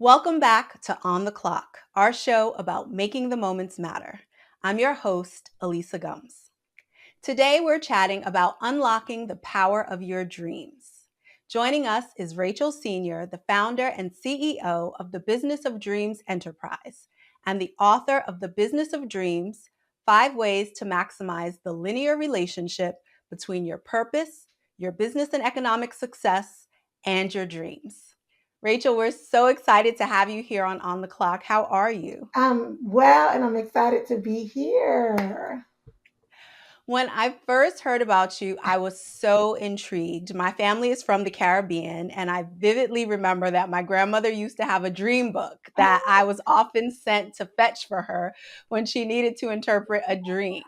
Welcome back to On the Clock, our show about making the moments matter. I'm your host, Elisa Gums. Today, we're chatting about unlocking the power of your dreams. Joining us is Rachel Senior, the founder and CEO of the Business of Dreams Enterprise and the author of The Business of Dreams: 5 Ways to Maximize the Linear Relationship Between Your Purpose, Your Business and Economic Success, and Your Dreams. Rachel, we're so excited to have you here on the Clock. How are you? I'm well, and I'm excited to be here. When I first heard about you, I was so intrigued. My family is from the Caribbean, and I vividly remember that my grandmother used to have a dream book that I was often sent to fetch for her when she needed to interpret a dream.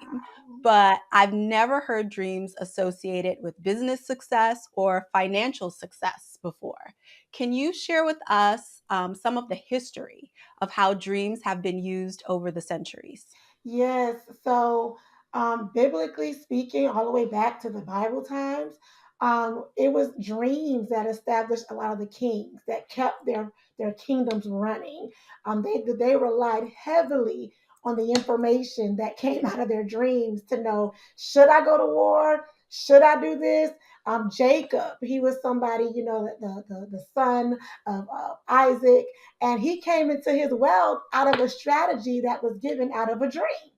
But I've never heard dreams associated with business success or financial success before. Can you share with us some of the history of how dreams have been used over the centuries? Yes, so biblically speaking, all the way back to the Bible times, it was dreams that established a lot of the kings that kept their kingdoms running. They relied heavily on the information that came out of their dreams to know, should I go to war? Should I do this? Jacob, he was somebody, the son of Isaac, and he came into his wealth out of a strategy that was given out of a dream.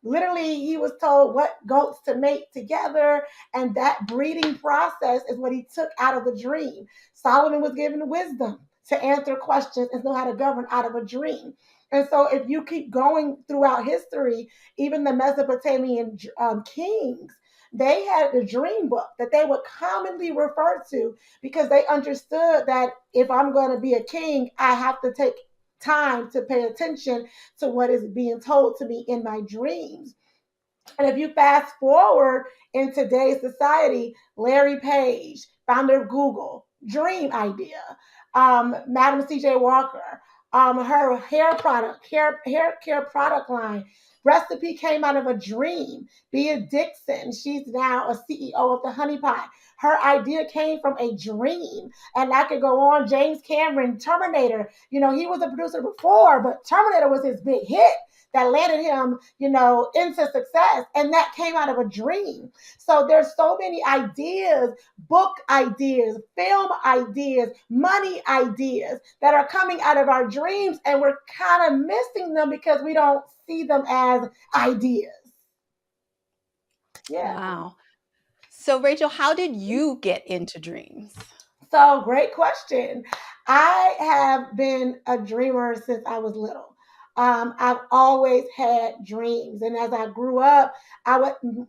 Literally, he was told what goats to mate together, and that breeding process is what he took out of the dream. Solomon was given wisdom to answer questions and know how to govern out of a dream. And so, if you keep going throughout history, even the Mesopotamian kings, they had the dream book that they would commonly refer to because they understood that if I'm going to be a king, I have to take time to pay attention to what is being told to me in my dreams. And if you fast forward in today's society, Larry Page, founder of Google, dream idea. Madam C.J. Walker, her hair care product line. Recipe came out of a dream. Bea Dixon, she's now a CEO of the Honey Pot. Her idea came from a dream. And I could go on. James Cameron, Terminator. He was a producer before, but Terminator was his big hit that landed him, into success. And that came out of a dream. So there's so many ideas, book ideas, film ideas, money ideas that are coming out of our dreams. And we're kind of missing them because we don't see them as ideas. Yeah. Wow. So, Rachel, how did you get into dreams? So, great question. I have been a dreamer since I was little. I've always had dreams, and as I grew up,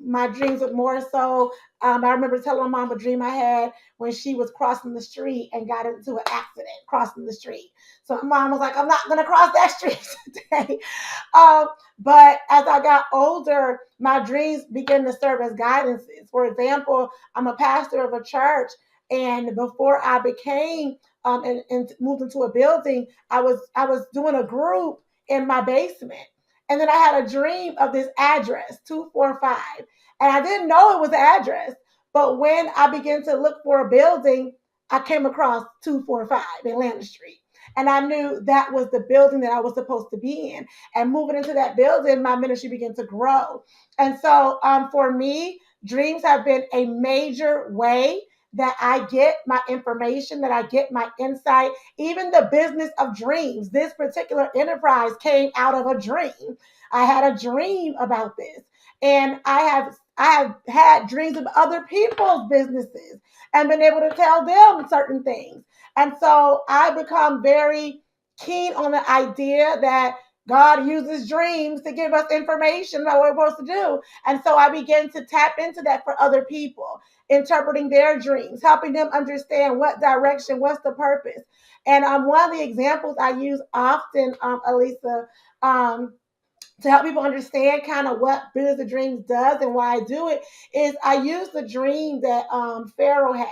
my dreams were more so. I remember telling my mom a dream I had when she was crossing the street and got into an accident crossing the street. So my mom was like, "I'm not going to cross that street today." Um, but as I got older, my dreams began to serve as guidances. For example, I'm a pastor of a church, and before I became and moved into a building, I was doing a group in my basement, and then I had a dream of this address 245, and I didn't know it was the address. But when I began to look for a building, I came across 245 Atlanta Street. And I knew that was the building that I was supposed to be in. And moving into that building, my ministry began to grow. And so for me, dreams have been a major way that I get my information, that I get my insight, even the business of dreams. This particular enterprise came out of a dream. I had a dream about this. And I have had dreams of other people's businesses and been able to tell them certain things. And so I become very keen on the idea that God uses dreams to give us information about what we're supposed to do. And so I begin to tap into that for other people, interpreting their dreams, helping them understand what direction, what's the purpose. And one of the examples I use often, Elisa, um, to help people understand kind of what Business of Dreams does and why I do it is I use the dream that Pharaoh had.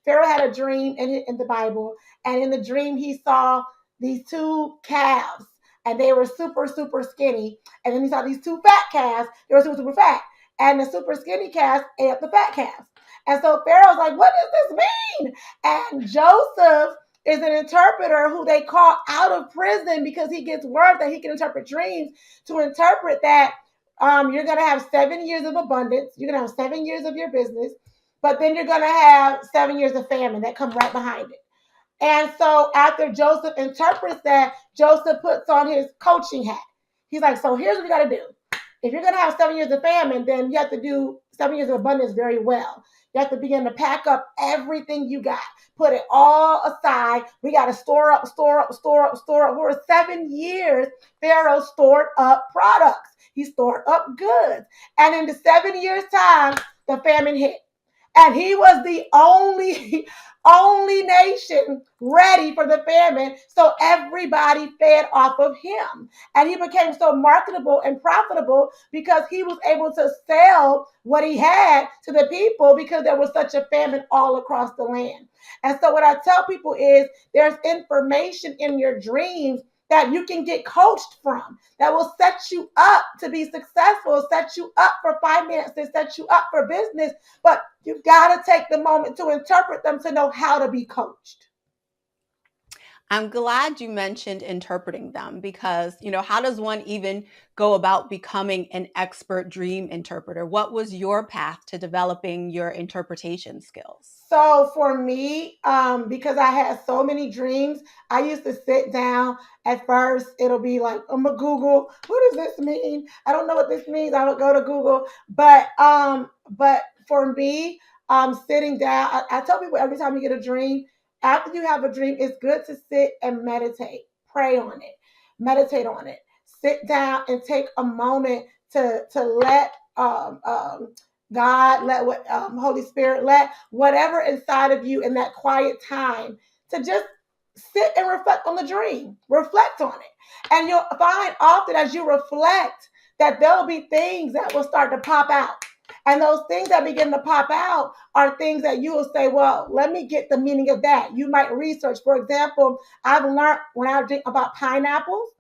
Pharaoh had a dream in the Bible, and in the dream he saw these two calves, and they were super super skinny, and then he saw these two fat calves. They were super super fat, and the super skinny calves ate up the fat calves. And so Pharaoh's like, "What does this mean?" And Joseph is an interpreter who they call out of prison because he gets word that he can interpret dreams, to interpret that you're going to have 7 years of abundance. You're going to have 7 years of your business, but then you're going to have 7 years of famine that come right behind it. And so after Joseph interprets that, Joseph puts on his coaching hat. He's like, so here's what you got to do. If you're going to have 7 years of famine, then you have to do 7 years of abundance very well. You have to begin to pack up everything you got. Put it all aside. We got to store up. For 7 years, Pharaoh stored up products. He stored up goods. And in the 7 years' time, the famine hit. And he was the only nation ready for the famine. So everybody fed off of him. And he became so marketable and profitable because he was able to sell what he had to the people because there was such a famine all across the land. And so what I tell people is there's information in your dreams that you can get coached from that will set you up to be successful, set you up for finances, set you up for business. But you've got to take the moment to interpret them to know how to be coached. I'm glad you mentioned interpreting them because, how does one even go about becoming an expert dream interpreter? What was your path to developing your interpretation skills? So for me, because I had so many dreams, I used to sit down. At first, it'll be like, I'm gonna Google, what does this mean? I don't know what this means. I would go to Google. But for me, sitting down, I tell people every time you get a dream, after you have a dream, it's good to sit and meditate, pray on it, meditate on it, sit down and take a moment to let God, let what Holy Spirit, let whatever inside of you in that quiet time to just sit and reflect on the dream, reflect on it. And you'll find often as you reflect that there'll be things that will start to pop out. And those things that begin to pop out are things that you will say, well, let me get the meaning of that. You might research. For example, I've learned when I think about pineapples,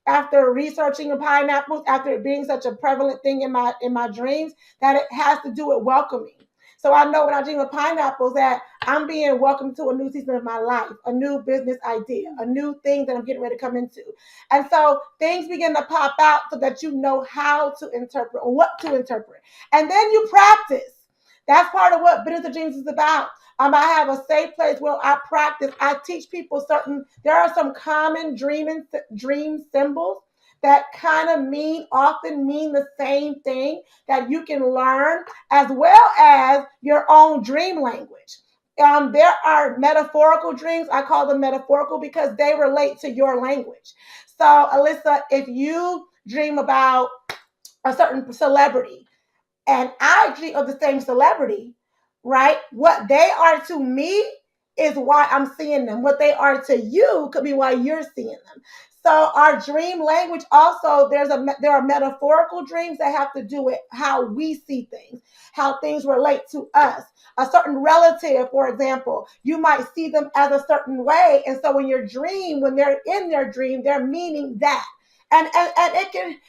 after researching pineapples, after it being such a prevalent thing in my dreams, that it has to do with welcoming. So I know when I dream of pineapples that I'm being welcomed to a new season of my life, a new business idea, a new thing that I'm getting ready to come into. And so things begin to pop out so that you know how to interpret or what to interpret. And then you practice. That's part of what Business of Dreams is about. I have a safe place where I practice. I teach people there are some common dream symbols that kind of often mean the same thing that you can learn, as well as your own dream language. There are metaphorical dreams. I call them metaphorical because they relate to your language. So, Alyssa, if you dream about a certain celebrity and I dream of the same celebrity, right? What they are to me is why I'm seeing them. What they are to you could be why you're seeing them. So our dream language also, there are metaphorical dreams that have to do with how we see things, how things relate to us. A certain relative, for example, you might see them as a certain way. And so when they're in their dream, they're meaning that. And I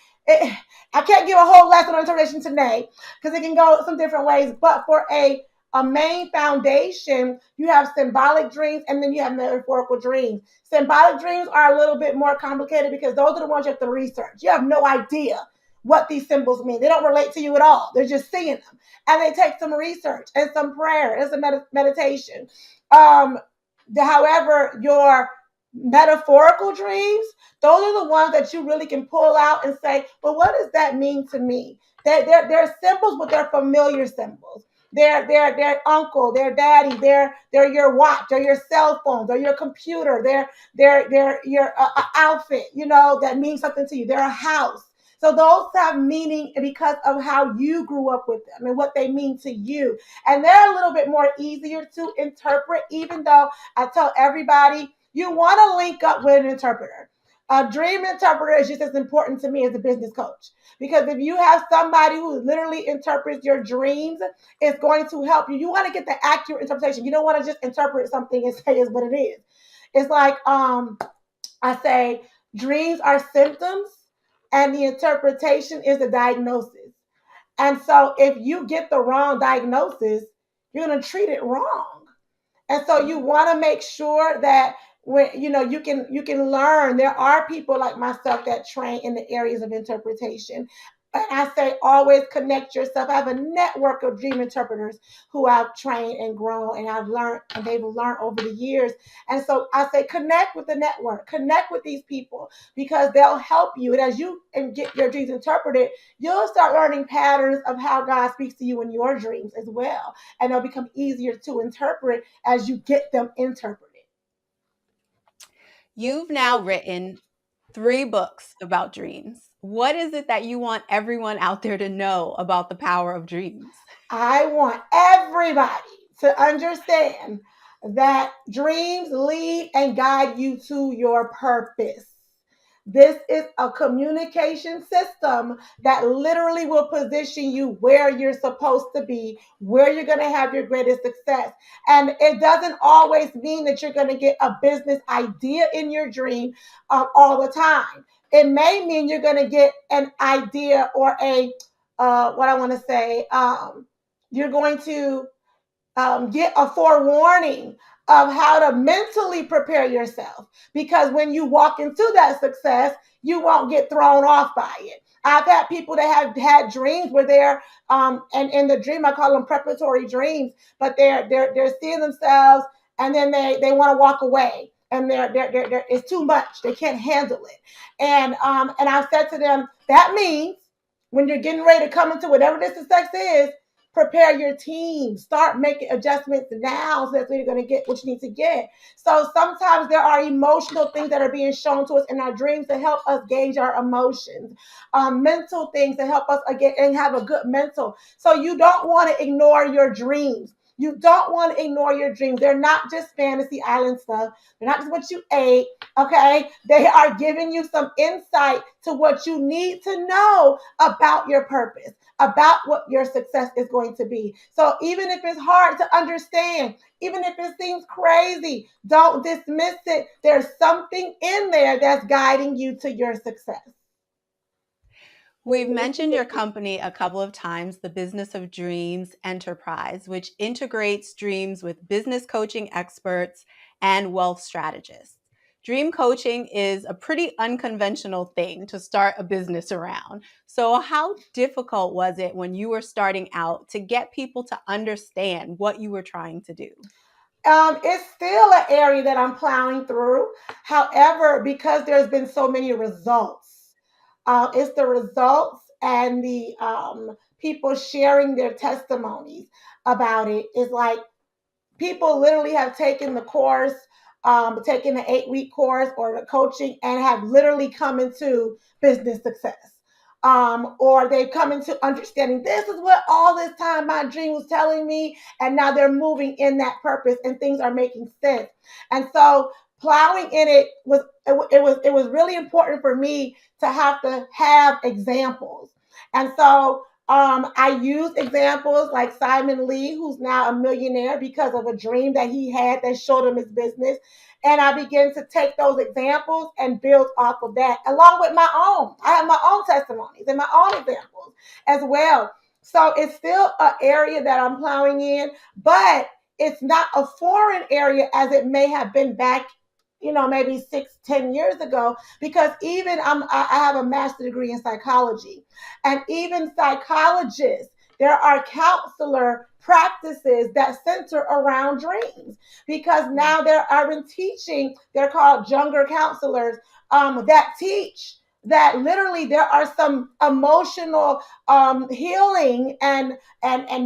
can't give a whole lesson on interpretation today because it can go some different ways. But for a main foundation, you have symbolic dreams and then you have metaphorical dreams. Symbolic dreams are a little bit more complicated because those are the ones you have to research. You have no idea what these symbols mean. They don't relate to you at all. They're just seeing them. And they take some research and some prayer and some meditation. However, your metaphorical dreams, those are the ones that you really can pull out and say, well, what does that mean to me? They're symbols, but they're familiar symbols. They're uncle, their daddy, they're your watch, they're your cell phone, they're your computer, they're your outfit, that means something to you. They're a house. So those have meaning because of how you grew up with them and what they mean to you. And they're a little bit more easier to interpret, even though I tell everybody you want to link up with an interpreter. A dream interpreter is just as important to me as a business coach. Because if you have somebody who literally interprets your dreams, it's going to help you. You want to get the accurate interpretation. You don't want to just interpret something and say it's what it is. It's like I say, dreams are symptoms and the interpretation is the diagnosis. And so if you get the wrong diagnosis, you're going to treat it wrong. And so you want to make sure that When you can learn. There are people like myself that train in the areas of interpretation. And I say always connect yourself. I have a network of dream interpreters who I've trained and grown, and I've learned, and they've learned over the years. And so I say connect with the network, connect with these people, because they'll help you. And as you and get your dreams interpreted, you'll start learning patterns of how God speaks to you in your dreams as well, and they'll become easier to interpret as you get them interpreted. You've now written 3 books about dreams. What is it that you want everyone out there to know about the power of dreams? I want everybody to understand that dreams lead and guide you to your purpose. This is a communication system that literally will position you where you're supposed to be, where you're going to have your greatest success. And it doesn't always mean that you're going to get a business idea in your dream all the time. It may mean you're going to get an idea or what I want to say, you're going to get a forewarning of how to mentally prepare yourself. Because when you walk into that success, you won't get thrown off by it. I've had people that have had dreams where they're and in the dream I call them preparatory dreams, but they're seeing themselves, and then they want to walk away, and they're it's too much. They can't handle it. And I've said to them, that means when you're getting ready to come into whatever this success is, prepare your team, start making adjustments now so that you're going to get what you need to get. So sometimes there are emotional things that are being shown to us in our dreams to help us gauge our emotions, mental things to help us again and have a good mental. So you don't want to ignore your dreams. You don't want to ignore your dreams. They're not just fantasy island stuff. They're not just what you ate. Okay. They are giving you some insight to what you need to know about your purpose, about what your success is going to be. So even if it's hard to understand, even if it seems crazy, don't dismiss it. There's something in there that's guiding you to your success. We've mentioned your company a couple of times, the Business of Dreams Enterprise, which integrates dreams with business coaching experts and wealth strategists. Dream coaching is a pretty unconventional thing to start a business around. So, how difficult was it when you were starting out to get people to understand what you were trying to do? It's still an area that I'm plowing through. However, because there's been so many results, it's the results and the people sharing their testimonies about it. It's like people literally have taken the course, taken the 8-week course or the coaching, and have literally come into business success. Or they've come into understanding this is what all this time my dream was telling me, and now they're moving in that purpose, and things are making sense. And so plowing in it was really important for me to have examples. And so I use examples like Simon Lee, who's now a millionaire because of a dream that he had that showed him his business. And I began to take those examples and build off of that, along with my own. I have my own testimonies and my own examples as well. So it's still an area that I'm plowing in, but it's not a foreign area as it may have been back, maybe 6, 10 years ago, because even I have a master's degree in psychology, and even psychologists, there are counselor practices that center around dreams, because now I've been teaching, they're called younger counselors, that teach that literally there are some emotional healing and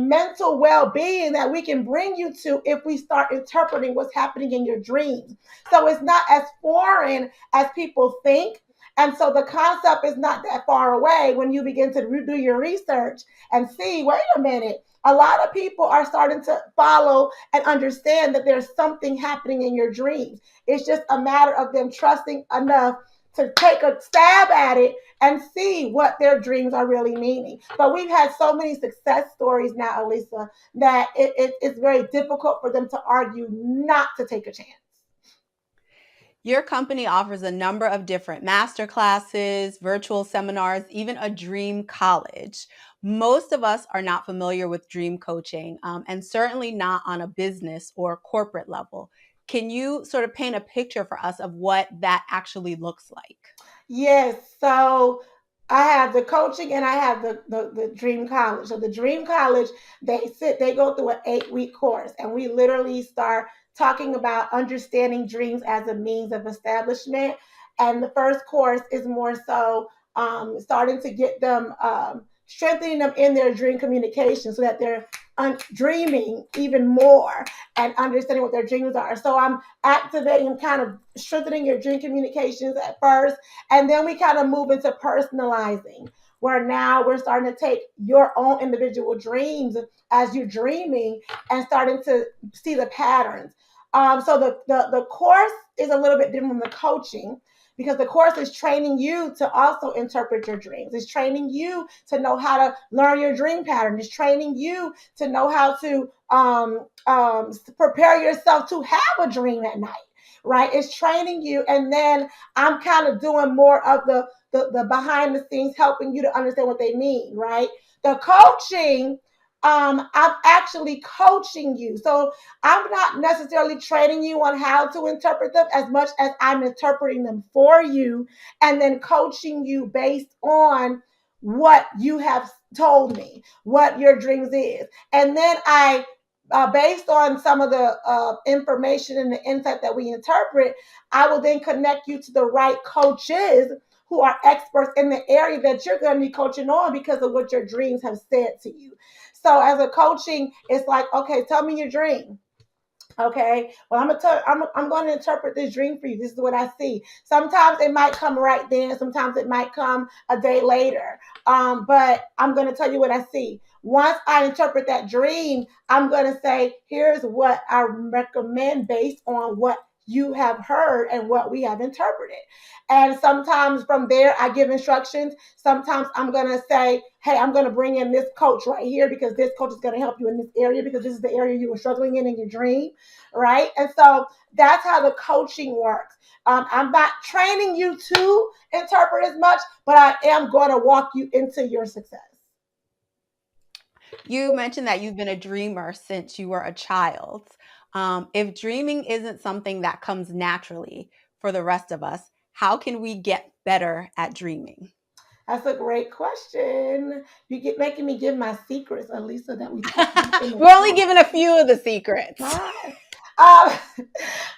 mental well-being that we can bring you to if we start interpreting what's happening in your dreams. So it's not as foreign as people think. And so the concept is not that far away when you begin to do your research and see, wait a minute, a lot of people are starting to follow and understand that there's something happening in your dreams. It's just a matter of them trusting enough to take a stab at it and see what their dreams are really meaning. But we've had so many success stories now, Elisa, that it's very difficult for them to argue not to take a chance. Your company offers a number of different master classes, virtual seminars, even a dream college. Most of us are not familiar with dream coaching, and certainly not on a business or corporate level. Can you sort of paint a picture for us of what that actually looks like? Yes. So I have the coaching and I have the Dream College. So the Dream College, they go through an 8-week course, and we literally start talking about understanding dreams as a means of establishment. And the first course is more so starting to get them strengthening them in their dream communication so that they're dreaming even more and understanding what their dreams are. So I'm activating, kind of strengthening your dream communications at first, and then we kind of move into personalizing, where now we're starting to take your own individual dreams as you're dreaming and starting to see the patterns. So the course is a little bit different from the coaching, because the course is training you to also interpret your dreams. It's training you to know how to learn your dream pattern. It's training you to know how to prepare yourself to have a dream at night, right? It's training you. And then I'm kind of doing more of the behind the scenes, helping you to understand what they mean, right? The coaching, I'm actually coaching you. So I'm not necessarily training you on how to interpret them as much as I'm interpreting them for you and then coaching you based on what you have told me, what your dreams is. And then based on some of the information and the insight that we interpret, I will then connect you to the right coaches who are experts in the area that you're going to be coaching on because of what your dreams have said to you. So as a coaching, it's like, okay, tell me your dream. Okay, well, I'm going to interpret this dream for you. This is what I see. Sometimes it might come right then. Sometimes it might come a day later. But I'm going to tell you what I see. Once I interpret that dream, I'm going to say, here's what I recommend based on what you have heard and what we have interpreted. And sometimes from there, I give instructions. Sometimes I'm going to say, hey, I'm going to bring in this coach right here because this coach is going to help you in this area because this is the area you were struggling in your dream, right? And so that's how the coaching works. I'm not training you to interpret as much, but I am going to walk you into your success. You mentioned that you've been a dreamer since you were a child. If dreaming isn't something that comes naturally for the rest of us, how can we get better at dreaming? That's a great question. You get making me give my secrets, Alisa, that we We're only giving a few of the secrets. Um,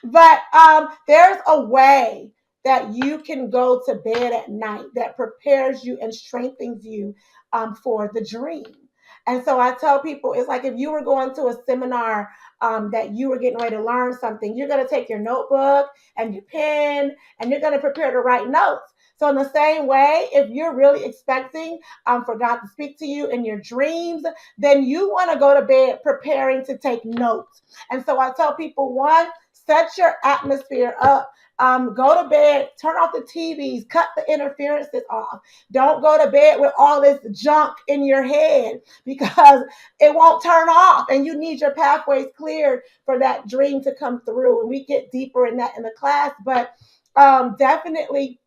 but there's a way that you can go to bed at night that prepares you and strengthens you for the dream. And so I tell people, it's like if you were going to a seminar that you were getting ready to learn something, you're going to take your notebook and your pen and you're going to prepare to write notes. So, in the same way, if you're really expecting for God to speak to you in your dreams, then you want to go to bed preparing to take notes. And so I tell people, one, set your atmosphere up. Go to bed, turn off the TVs, cut the interferences off. Don't go to bed with all this junk in your head because it won't turn off and you need your pathways cleared for that dream to come through. And we get deeper in that in the class, but definitely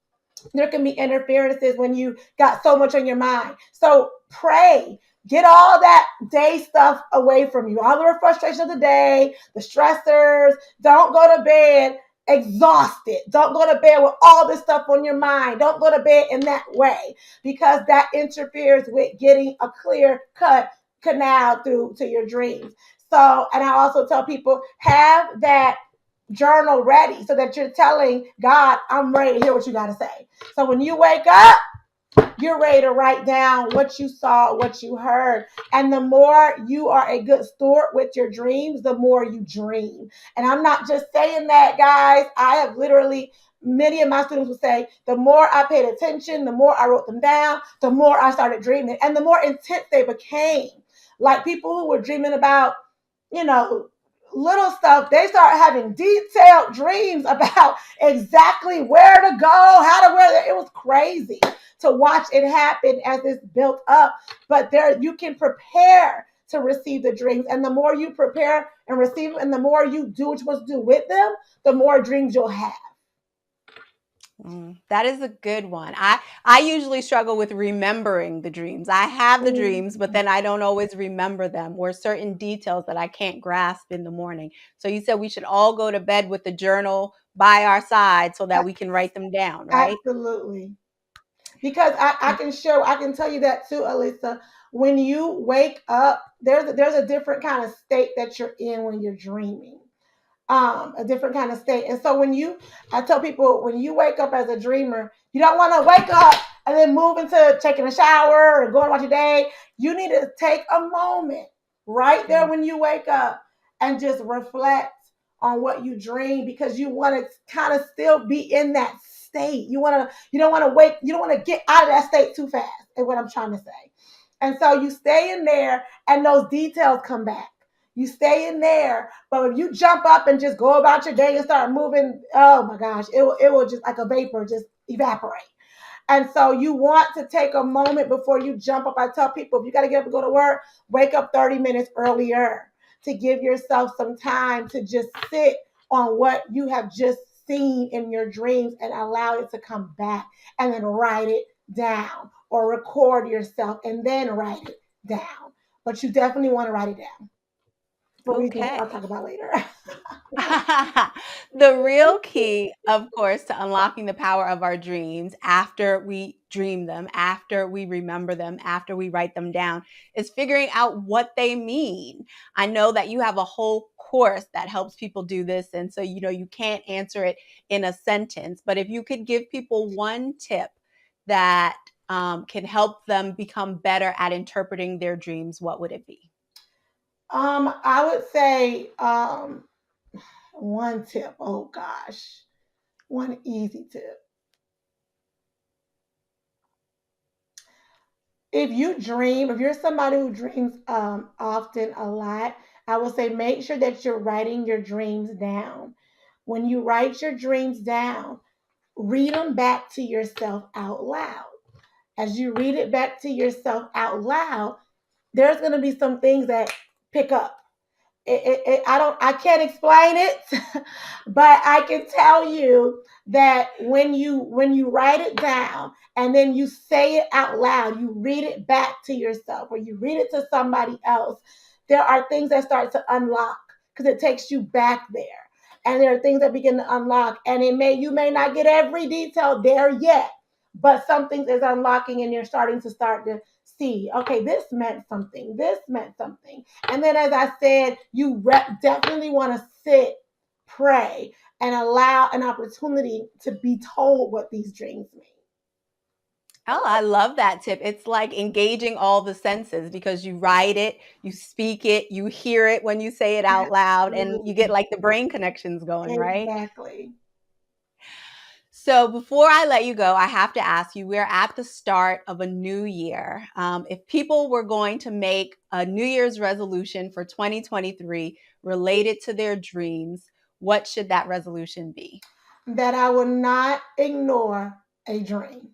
there can be interferences when you got so much on your mind. So pray. Get all that day stuff away from you. All the frustration of the day, the stressors. Don't go to bed exhausted. Don't go to bed with all this stuff on your mind. Don't go to bed in that way because that interferes with getting a clear cut canal through to your dreams. So, and I also tell people have that journal ready so that you're telling God, I'm ready to hear what you got to say. So when you wake up, you're ready to write down what you saw, what you heard. And the more you are a good steward with your dreams, the more you dream. And I'm not just saying that, guys. I have literally, many of my students would say, the more I paid attention, the more I wrote them down, the more I started dreaming. And the more intense they became. Like people who were dreaming about, you know, little stuff, they start having detailed dreams about exactly where to go, how to wear it. It was crazy to watch it happen as it's built up. But there, you can prepare to receive the dreams. And the more you prepare and receive them, and the more you do what you're supposed to do with them, the more dreams you'll have. That is a good one. I usually struggle with remembering the dreams. I have the dreams, but Mm. then I don't always remember them, or certain details that I can't grasp in the morning. So you said we should all go to bed with the journal by our side so that we can write them down, right? Absolutely. Because I can tell you that too, Alyssa. When you wake up, there's a different kind of state that you're in when you're dreaming. A different kind of state. And so I tell people, when you wake up as a dreamer, you don't want to wake up and then move into taking a shower or going about your day. You need to take a moment right there when you wake up and just reflect on what you dream, because you want to kind of still be in that state. You don't want to wake, you don't want to get out of that state too fast, is what I'm trying to say. And so you stay in there and those details come back. You stay in there, but if you jump up and just go about your day and start moving, oh my gosh, it will just like a vapor just evaporate. And so you want to take a moment before you jump up. I tell people, if you got to get up and go to work, wake up 30 minutes earlier to give yourself some time to just sit on what you have just seen in your dreams and allow it to come back, and then write it down or record yourself and then write it down. But you definitely want to write it down for reasons Okay. I'll talk about later. The real key, of course, to unlocking the power of our dreams after we dream them, after we remember them, after we write them down, is figuring out what they mean. I know that you have a whole course that helps people do this. And so, you can't answer it in a sentence, but if you could give people one tip that can help them become better at interpreting their dreams, what would it be? I would say one tip. Oh gosh, one easy tip. If you're somebody who dreams often a lot, I would say make sure that you're writing your dreams down. When you write your dreams down, read them back to yourself out loud. As you read it back to yourself out loud, there's going to be some things that pick up. I can't explain it, but I can tell you that when you write it down and then you say it out loud, you read it back to yourself or you read it to somebody else, there are things that start to unlock because it takes you back there. And there are things that begin to unlock, and you may not get every detail there yet, but something is unlocking, and you're starting to see, okay, this meant something, this meant something. And then, as I said, definitely want to sit, pray, and allow an opportunity to be told what these dreams mean. Oh, I love that tip. It's like engaging all the senses because you write it, you speak it, you hear it when you say it out loud, and you get Absolutely. like the brain connections going, right? Exactly. So before I let you go, I have to ask you, we're at the start of a new year. If people were going to make a New Year's resolution for 2023 related to their dreams, what should that resolution be? That I will not ignore a dream.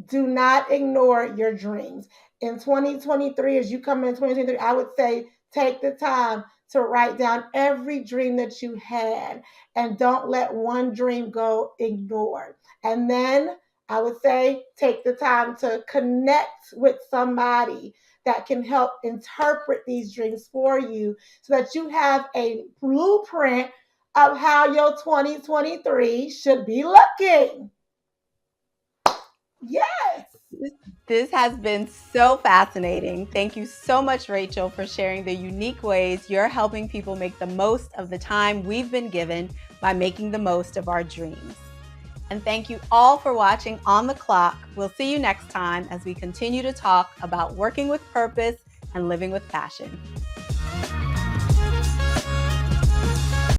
Do not ignore your dreams. In 2023, as you come in 2023, I would say take the time to write down every dream that you had and don't let one dream go ignored. And then I would say take the time to connect with somebody that can help interpret these dreams for you so that you have a blueprint of how your 2023 should be looking. Yes. This has been so fascinating. Thank you so much, Rachel, for sharing the unique ways you're helping people make the most of the time we've been given by making the most of our dreams. And thank you all for watching On the Clock. We'll see you next time as we continue to talk about working with purpose and living with passion.